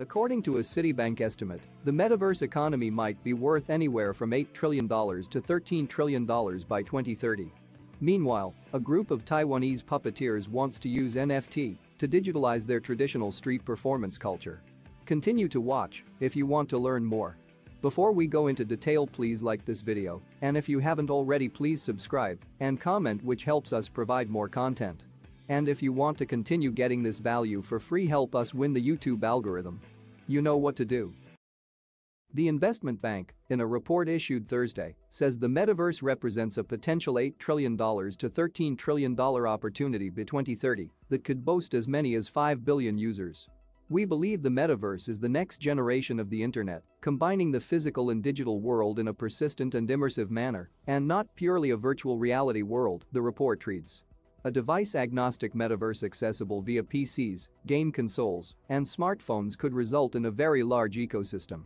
According to a Citibank estimate, the metaverse economy might be worth anywhere from $8 trillion to $13 trillion by 2030. Meanwhile, a group of Taiwanese puppeteers wants to use NFT to digitalize their traditional street performance culture. Continue to watch if you want to learn more. Before we go into detail, please like this video, and if you haven't already, please subscribe and comment, which helps us provide more content. And if you want to continue getting this value for free, help us win the YouTube algorithm. You know what to do. The investment bank, in a report issued Thursday, says the metaverse represents a potential $8 trillion to $13 trillion opportunity by 2030 that could boast as many as 5 billion users. We believe the metaverse is the next generation of the internet, combining the physical and digital world in a persistent and immersive manner, and not purely a virtual reality world, the report reads. A device-agnostic metaverse accessible via PCs, game consoles, and smartphones could result in a very large ecosystem.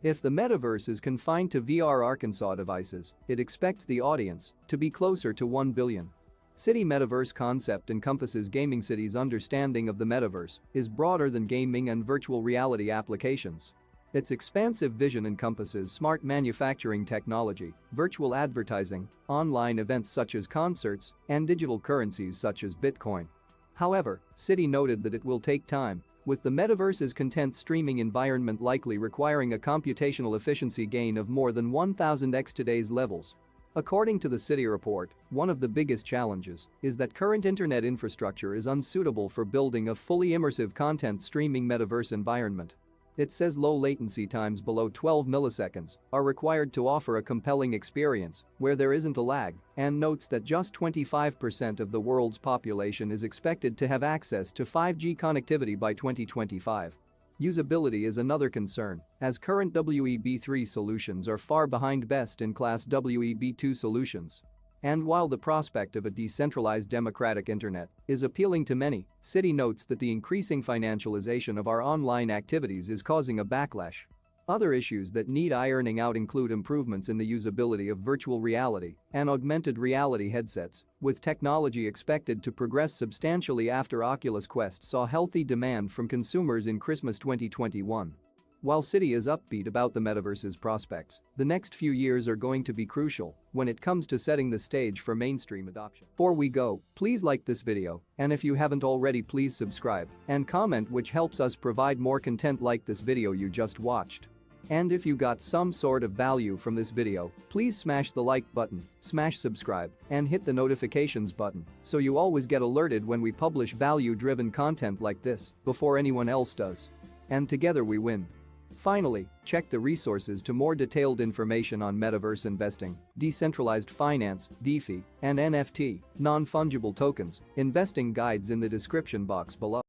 If the metaverse is confined to VR Arkansas devices, it expects the audience to be closer to 1 billion. City Metaverse concept encompasses gaming. City's understanding of the metaverse is broader than gaming and virtual reality applications. Its expansive vision encompasses smart manufacturing technology, virtual advertising, online events such as concerts, and digital currencies such as Bitcoin. However, City noted that it will take time, with the metaverse's content streaming environment likely requiring a computational efficiency gain of more than 1000x today's levels. According to the City report, one of the biggest challenges is that current internet infrastructure is unsuitable for building a fully immersive content streaming metaverse environment. It says low latency times below 12 milliseconds are required to offer a compelling experience where there isn't a lag, and notes that just 25% of the world's population is expected to have access to 5G connectivity by 2025. Usability is another concern, as current WEB3 solutions are far behind best-in-class WEB2 solutions. And while the prospect of a decentralized democratic internet is appealing to many, City notes that the increasing financialization of our online activities is causing a backlash. Other issues that need ironing out include improvements in the usability of virtual reality and augmented reality headsets, with technology expected to progress substantially after Oculus Quest saw healthy demand from consumers in Christmas 2021. While City is upbeat about the metaverse's prospects, the next few years are going to be crucial when it comes to setting the stage for mainstream adoption. Before we go, please like this video, and if you haven't already, please subscribe and comment, which helps us provide more content like this video you just watched. And if you got some sort of value from this video, please smash the like button, smash subscribe, and hit the notifications button so you always get alerted when we publish value-driven content like this before anyone else does. And together we win. Finally, check the resources to more detailed information on metaverse investing, decentralized finance, Defi, and NFT, non-fungible tokens, investing guides in the description box below.